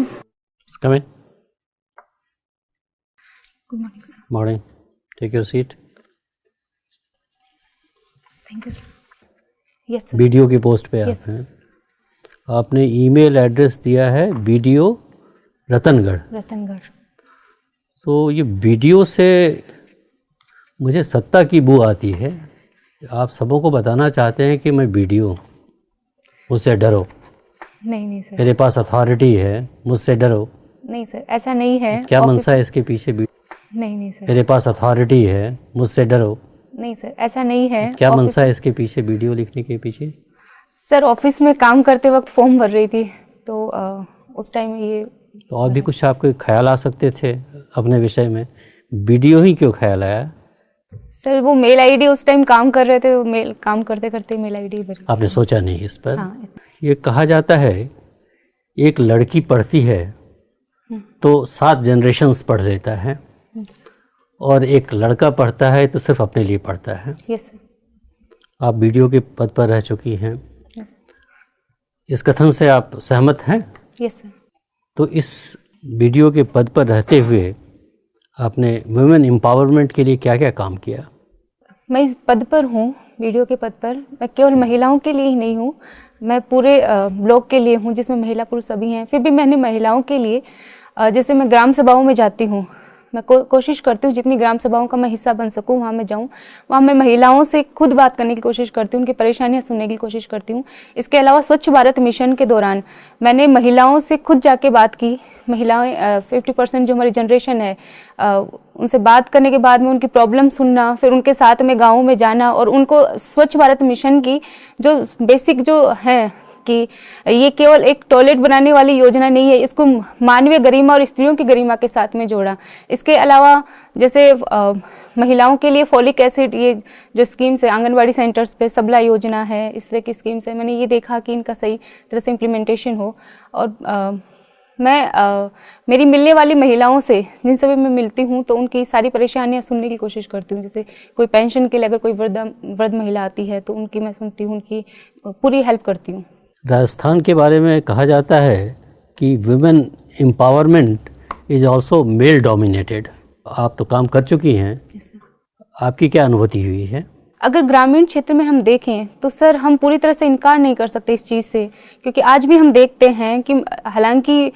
morning, sir. Come in. Good morning, sir. Morning. Take your seat. Thank you, sir. Yes, sir. BDO की post पे Yes. आप हैं। आपने email address दिया है बीडीओ रतनगढ़। रतनगढ़। तो ये बीडीओ से मुझे सत्ता की बू आती है। आप सबों को बताना चाहते हैं कि मैं बीडीओ, मुझसे डरो, नहीं सर। मेरे पास अथॉरिटी है, मुझसे डरो। नहीं सर, ऐसा नहीं है। क्या मनसा है इसके पीछे? नहीं सर। मेरे पास अथॉरिटी है, मुझसे डरो। नहीं सर, ऐसा नहीं है। क्या मनसा है इसके पीछे, वीडियो लिखने के पीछे? सर ऑफिस में काम करते वक्त फॉर्म भर रही थी तो उस टाइम ये तो और भी कुछ आपके ख्याल आ सकते थे अपने विषय में, वीडियो ही क्यों ख्याल आया? सर वो मेल आईडी उस टाइम काम कर रहे थे, वो मेल काम करते करते मेल आईडी भर। आपने सोचा नहीं इस पर? हाँ। ये कहा जाता है एक लड़की पढ़ती है तो 7 जनरेशन्स पढ़ लेता है, और एक लड़का पढ़ता है तो सिर्फ अपने लिए पढ़ता है। Yes sir. आप वीडियो के पद पर रह चुकी हैं, इस कथन से आप सहमत हैं? Yes sir. तो इस वीडियो के पद पर रहते हुए आपने वुमेन एम्पावरमेंट के लिए क्या क्या काम किया? मैं इस पद पर हूँ, वीडियो के पद पर। मैं केवल महिलाओं के लिए ही नहीं हूँ, मैं पूरे ब्लॉक के लिए हूँ जिसमें महिला पुरुष सभी हैं। फिर भी मैंने महिलाओं के लिए जैसे मैं ग्राम सभाओं में जाती हूँ, मैं कोशिश करती हूँ जितनी ग्राम सभाओं का मैं हिस्सा बन सकूँ वहाँ मैं जाऊँ, वहाँ मैं महिलाओं से खुद बात करने की कोशिश करती हूँ, उनकी परेशानियाँ सुनने की कोशिश करती हूँ। इसके अलावा स्वच्छ भारत मिशन के दौरान मैंने महिलाओं से खुद जाके बात की। महिलाएं 50% जो हमारी जनरेशन है, उनसे बात करने के बाद में उनकी प्रॉब्लम सुनना, फिर उनके साथ में गाँव में जाना और उनको स्वच्छ भारत मिशन की जो बेसिक जो है कि ये केवल एक टॉयलेट बनाने वाली योजना नहीं है, इसको मानवीय गरिमा और स्त्रियों की गरिमा के साथ में जोड़ा। इसके अलावा जैसे महिलाओं के लिए फॉलिक एसिड, ये जो स्कीम्स है आंगनवाड़ी सेंटर्स पे सबला योजना है, इस तरह की स्कीम्स है, मैंने ये देखा कि इनका सही तरह से इम्प्लीमेंटेशन हो। और मैं मेरी मिलने वाली महिलाओं से जिनसे भी मैं मिलती हूँ तो उनकी सारी परेशानियाँ सुनने की कोशिश करती हूँ। जैसे कोई पेंशन के लिए अगर कोई वृद्ध महिला आती है तो उनकी मैं सुनती हूँ, उनकी पूरी हेल्प करती हूँ। राजस्थान के बारे में कहा जाता है कि women empowerment is also male dominated. आप तो काम कर चुकी हैं, आपकी क्या अनुभूति हुई है? अगर ग्रामीण क्षेत्र में हम देखें तो सर हम पूरी तरह से इनकार नहीं कर सकते इस चीज़ से, क्योंकि आज भी हम देखते हैं कि हालांकि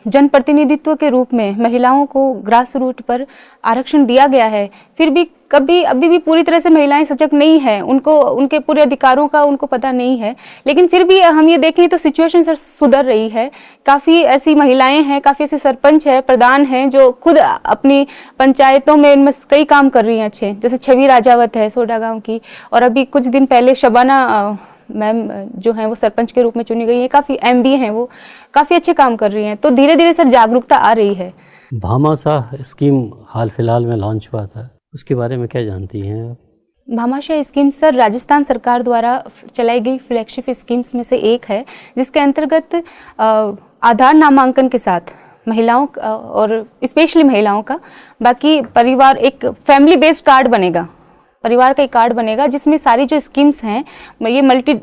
जनप्रतिनिधित्व के रूप में महिलाओं को ग्रास रूट पर आरक्षण दिया गया है, फिर भी अभी भी पूरी तरह से महिलाएं सजग नहीं है, उनको उनके पूरे अधिकारों का उनको पता नहीं है। लेकिन फिर भी हम ये देखें तो सिचुएशन सर सुधर रही है। काफ़ी ऐसी महिलाएं हैं, काफ़ी ऐसे सरपंच है, प्रधान हैं जो खुद अपनी पंचायतों में इनमें कई काम कर रही हैं अच्छे। जैसे छवि राजावत है सोडा गाँव की, और अभी कुछ दिन पहले शबाना मैम जो हैं वो सरपंच के रूप में चुनी गई है, काफ़ी MB हैं, वो काफ़ी अच्छे काम कर रही हैं। तो धीरे धीरे सर जागरूकता आ रही है। भामाशाह स्कीम हाल फिलहाल में लॉन्च हुआ था, उसके बारे में क्या जानती हैं आप? भामाशाह स्कीम सर राजस्थान सरकार द्वारा चलाई गई फ्लैगशिप स्कीम्स में से एक है, जिसके अंतर्गत आधार नामांकन के साथ महिलाओं और स्पेशली महिलाओं का, बाकी परिवार एक फैमिली बेस्ड कार्ड बनेगा, परिवार का एक कार्ड बनेगा जिसमें सारी जो स्कीम्स हैं, ये मल्टी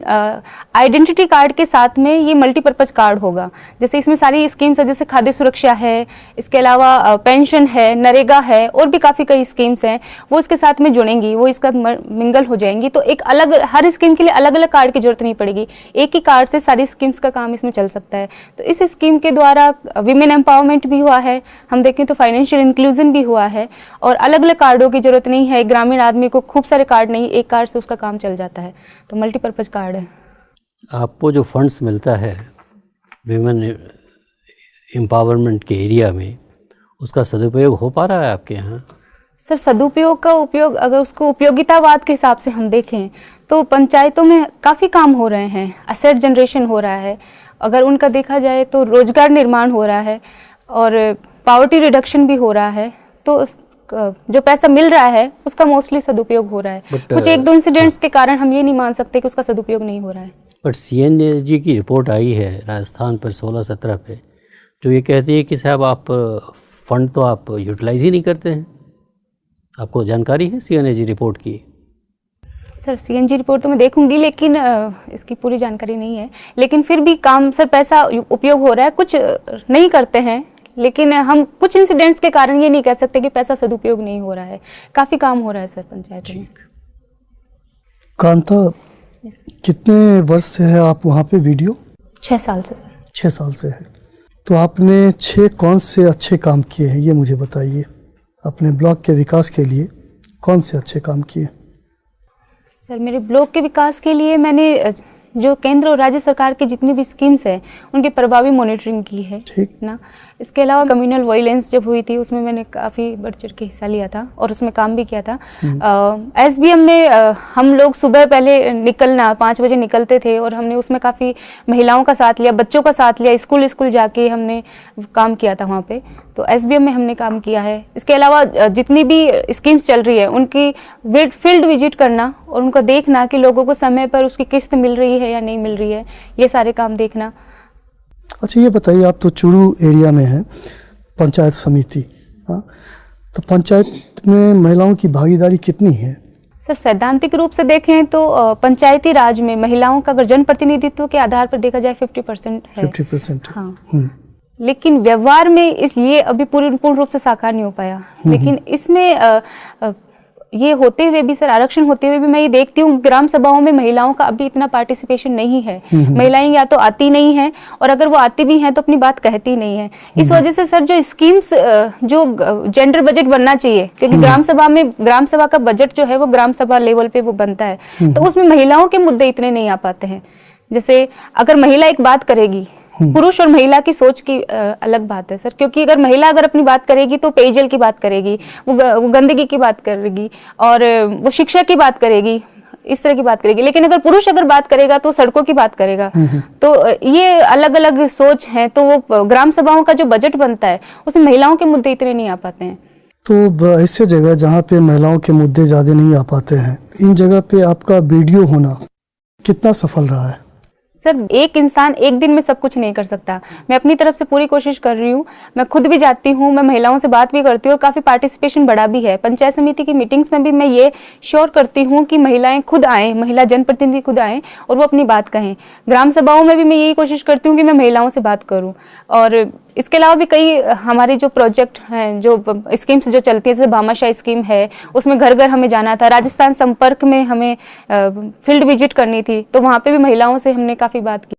आइडेंटिटी कार्ड के साथ में ये मल्टीपर्पज़ कार्ड होगा। जैसे इसमें सारी स्कीम्स है, जैसे खाद्य सुरक्षा है, इसके अलावा पेंशन है, नरेगा है, और भी काफ़ी कई स्कीम्स हैं, वो इसके साथ में जुड़ेंगी, वो इसका मिंगल हो जाएंगी। तो एक अलग हर स्कीम के लिए अलग अलग कार्ड की जरूरत नहीं पड़ेगी, एक ही कार्ड से सारी स्कीम्स का काम इसमें चल सकता है। तो इस स्कीम के द्वारा वीमेन एम्पावरमेंट भी हुआ है, हम देखें तो फाइनेंशियल इंक्लूजन भी हुआ है, और अलग अलग कार्डों की जरूरत नहीं है। ग्रामीण आदमी को खूब सारे कार्ड नहीं, एक कार्ड से उसका काम चल जाता है, तो मल्टीपर्पज़ कार्ड है। आपको जो फंड्स मिलता है विमेन एम्पावरमेंट के एरिया में, उसका सदुपयोग हो पा रहा है आपके यहाँ? सर सदुपयोग का उपयोग, अगर उसको उपयोगितावाद के हिसाब से हम देखें तो पंचायतों में काफ़ी काम हो रहे हैं, असेट जनरेशन हो रहा है, अगर उनका देखा जाए तो रोजगार निर्माण हो रहा है, और पॉवर्टी रिडक्शन भी हो रहा है। तो जो पैसा मिल रहा है उसका मोस्टली सदुपयोग हो रहा है। कुछ एक दो इंसिडेंट्स के कारण हम ये नहीं मान सकते कि उसका सदुपयोग नहीं हो रहा है। बट CNG की रिपोर्ट आई है राजस्थान पर 16-17 पे, जो ये कहती है कि साहब आप फंड तो आप यूटिलाइज ही नहीं करते हैं। आपको जानकारी है CNG रिपोर्ट की? सर सीएनजी रिपोर्ट तो मैं देखूंगी, लेकिन इसकी पूरी जानकारी नहीं है। लेकिन फिर भी काम सर, पैसा उपयोग हो रहा है, कुछ नहीं करते हैं, लेकिन हम कुछ इंसिडेंट्स के कारण ये नहीं कह सकते कि पैसा सदुपयोग नहीं हो रहा है। काफ़ी काम हो रहा है सर पंचायत में। कांता, कितने वर्ष से है आप वहाँ पे वीडियो? 6 साल से सर। 6 साल से है। तो आपने 6 कौन से अच्छे काम किए हैं ये मुझे बताइए। अपने ब्लॉक के विकास के लिए कौन से अच्छे काम किए? सर मेरे ब्लॉक के विकास के लिए मैंने जो केंद्र और राज्य सरकार की जितनी भी स्कीम्स हैं उनकी प्रभावी मॉनिटरिंग की है, ठीक ना। इसके अलावा कम्युनल वायलेंस जब हुई थी उसमें मैंने काफ़ी बढ़ चढ़ के हिस्सा लिया था और उसमें काम भी किया था। एसबीएम में हम लोग सुबह पहले निकलना 5 बजे निकलते थे और हमने उसमें काफ़ी महिलाओं का साथ लिया, बच्चों का साथ लिया, स्कूल जाके हमने काम किया था वहाँ पे। तो एसबीएम में हमने काम किया है। इसके अलावा जितनी भी स्कीम्स चल रही है उनकी फील्ड विजिट करना और उनको देखना कि लोगों को समय पर उसकी किस्त मिल रही है या नहीं मिल रही है, ये सारे काम देखना। अच्छा ये बताइए, आप तो चुरू एरिया में हैं, पंचायत समिति, हाँ, तो पंचायत में महिलाओं की भागीदारी कितनी है? सर सैद्धांतिक रूप से देखें तो पंचायती राज में महिलाओं का अगर जन प्रतिनिधित्व के आधार पर देखा जाए 50% है। 50%? हाँ। लेकिन व्यवहार में इसलिए अभी पूर्ण रूप से साकार नहीं हो पाया। लेकिन इसमें ये होते हुए भी सर, आरक्षण होते हुए भी मैं ये देखती हूँ ग्राम सभाओं में महिलाओं का अभी इतना पार्टिसिपेशन नहीं है। महिलाएं या तो आती नहीं हैं और अगर वो आती भी हैं तो अपनी बात कहती नहीं है। इस वजह से सर जो स्कीम्स, जो जेंडर बजट बनना चाहिए, क्योंकि ग्राम सभा का बजट जो है वो ग्राम सभा लेवल पे वो बनता है, तो उसमें महिलाओं के मुद्दे इतने नहीं आ पाते हैं। जैसे अगर महिला एक बात करेगी, पुरुष और महिला की सोच की अलग बात है सर, क्योंकि अगर महिला अगर अपनी बात करेगी तो पेयजल की बात करेगी, वो गंदगी की बात करेगी और वो शिक्षा की बात करेगी, इस तरह की बात करेगी। लेकिन अगर पुरुष अगर बात करेगा तो सड़कों की बात करेगा। तो ये अलग अलग सोच है। तो वो ग्राम सभाओं का जो बजट बनता है उसमें महिलाओं के मुद्दे इतने नहीं आ पाते हैं। तो ऐसे जगह जहाँ पे महिलाओं के मुद्दे ज्यादा नहीं आ पाते हैं, इन जगह पे आपका वीडियो होना कितना सफल रहा है? सर एक इंसान एक दिन में सब कुछ नहीं कर सकता। मैं अपनी तरफ से पूरी कोशिश कर रही हूँ। मैं खुद भी जाती हूँ, मैं महिलाओं से बात भी करती हूँ और काफ़ी पार्टिसिपेशन बढ़ा भी है। पंचायत समिति की मीटिंग्स में भी मैं ये श्योर करती हूँ कि महिलाएं खुद आएँ, महिला जनप्रतिनिधि खुद आएँ और वो अपनी बात कहें। ग्राम सभाओं में भी मैं यही कोशिश करती हूँ कि मैं महिलाओं से बात करूँ। और इसके अलावा भी कई हमारे जो प्रोजेक्ट हैं, जो स्कीम्स जो चलती है, जैसे भामाशाह स्कीम है, उसमें घर घर हमें जाना था। राजस्थान संपर्क में हमें फील्ड विजिट करनी थी, तो वहाँ पे भी महिलाओं से हमने काफ़ी बात की।